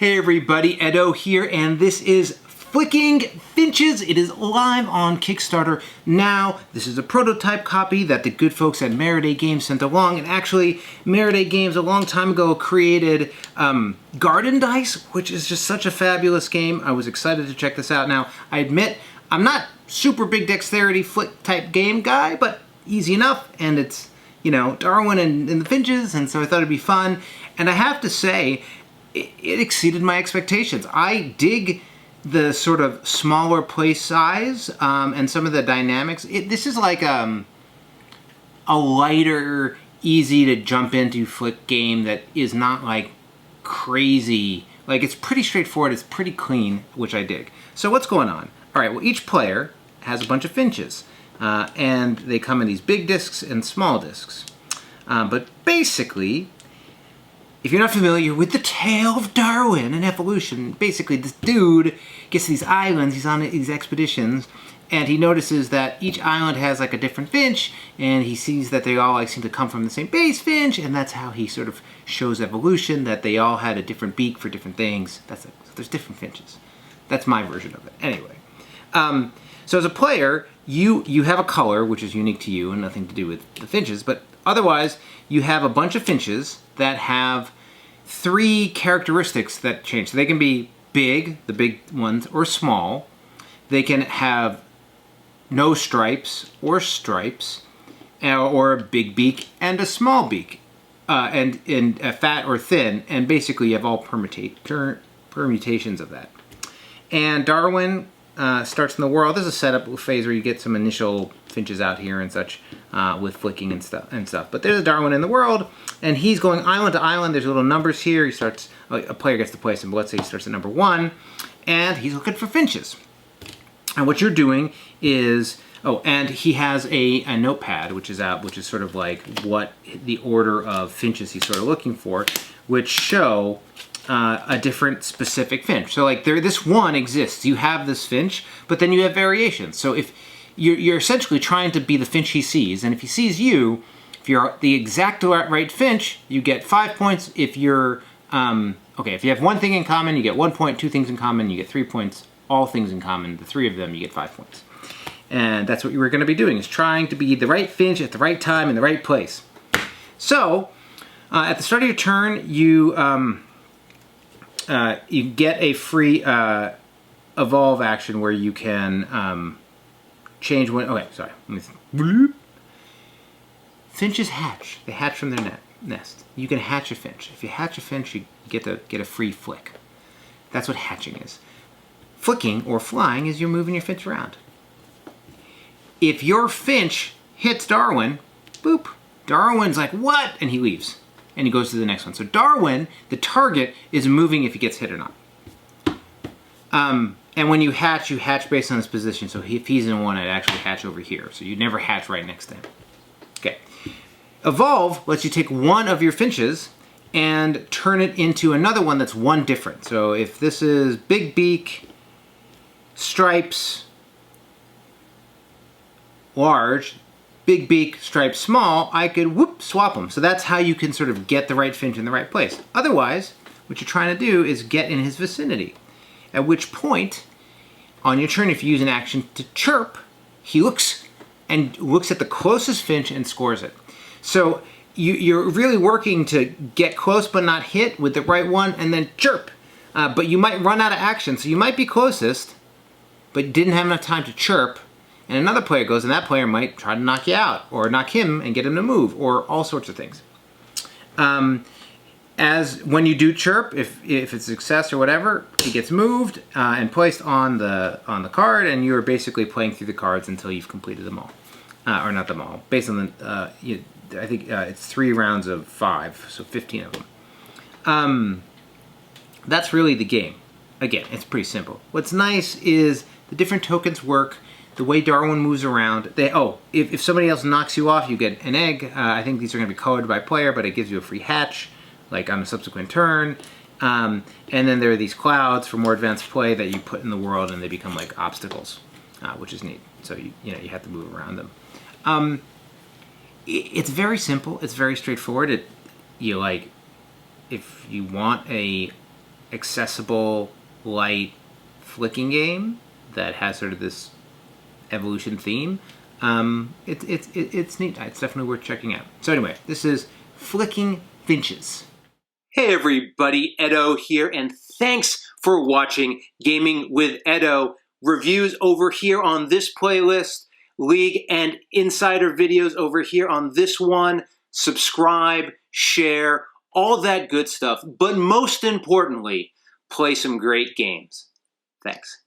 Hey everybody, Edo here, and this is Flicking Finches. It is live on Kickstarter now. This is a prototype copy that the good folks at Meriday Games sent along, and actually Meriday Games a long time ago created Garden Dice, which is just such a fabulous game. I was excited to check this out. Now, I admit, I'm not super big dexterity flick type game guy, but easy enough, and it's, you know, Darwin and the Finches, and so I thought it'd be fun. And I have to say, it exceeded my expectations. I dig the sort of smaller play size and some of the dynamics. This is like a lighter, easy to jump into flick game that is not like crazy. Like, it's pretty straightforward, it's pretty clean, which I dig. So what's going on? All right, well, each player has a bunch of Finches, and they come in these big discs and small discs. But basically, if you're not familiar with the tale of Darwin and evolution, basically this dude gets to these islands, he's on these expeditions, and he notices that each island has like a different finch, and he sees that they all like seem to come from the same base finch, and that's how he sort of shows evolution, that they all had a different beak for different things. That's it. So there's different finches. That's my version of it. Anyway, so as a player, you have a color which is unique to you and nothing to do with the finches, but otherwise you have a bunch of finches that have three characteristics that change. So they can be big, the big ones, or small. They can have no stripes or stripes, or a big beak and a small beak, and a fat or thin, and basically you have all permutations of that. And Darwin starts in the world. There's a setup phase where you get some initial finches out here and such with flicking and stuff. But there's a Darwin in the world, and he's going island to island. There's little numbers here. He starts, a player gets to place him, but let's say he starts at number 1, and he's looking for finches. And what you're doing is, and he has a notepad, which is sort of like what the order of finches he's sort of looking for, which show a different specific finch. So like this one exists. You have this finch, but then you have variations. So if you're essentially trying to be the finch he sees, and if he sees you, if you're the exact right finch, you get 5 points. If you're if you have one thing in common, you get 1 point. 2 things in common, you get 3 points. All things in common, the 3 of them, you get 5 points. And that's what you were going to be doing, is trying to be the right finch at the right time in the right place. So at the start of your turn, you get a free evolve action where you can change one. Okay, sorry. Finches hatch. They hatch from their nest. You can hatch a finch. If you hatch a finch, you get a free flick. That's what hatching is. Flicking or flying is you're moving your finch around. If your finch hits Darwin, boop, Darwin's like, what? And he leaves. And he goes to the next one. So Darwin, the target, is moving if he gets hit or not. And when you hatch based on his position. So if he's in one, I'd actually hatch over here. So you never hatch right next to him. Okay. Evolve lets you take one of your finches and turn it into another one that's one different. So if this is big beak, stripes, large, big beak, stripes, small, I could swap them. So that's how you can sort of get the right finch in the right place. Otherwise, what you're trying to do is get in his vicinity. At which point, on your turn, if you use an action to chirp, he looks at the closest finch and scores it. So you're really working to get close but not hit with the right one and then chirp. But you might run out of action, so you might be closest, but didn't have enough time to chirp, and another player goes, and that player might try to knock you out, or knock him and get him to move, or all sorts of things. As when you do chirp, if it's a success or whatever, it gets moved and placed on the card, and you're basically playing through the cards until you've completed them all, or not them all. Based on the, I think it's 3 rounds of 5, so 15 of them. That's really the game. Again, it's pretty simple. What's nice is the different tokens work. The way Darwin moves around, if somebody else knocks you off, you get an egg. I think these are going to be colored by player, but it gives you a free hatch, like on a subsequent turn. And then there are these clouds for more advanced play that you put in the world, and they become like obstacles, which is neat. So you have to move around them. It's very simple. It's very straightforward. If you want a accessible, light flicking game that has sort of this evolution theme. It's neat. It's definitely worth checking out. So anyway, this is Flicking Finches. Hey everybody, Edo here, and thanks for watching Gaming with Edo. Reviews over here on this playlist, League and Insider videos over here on this one. Subscribe, share, all that good stuff. But most importantly, play some great games. Thanks.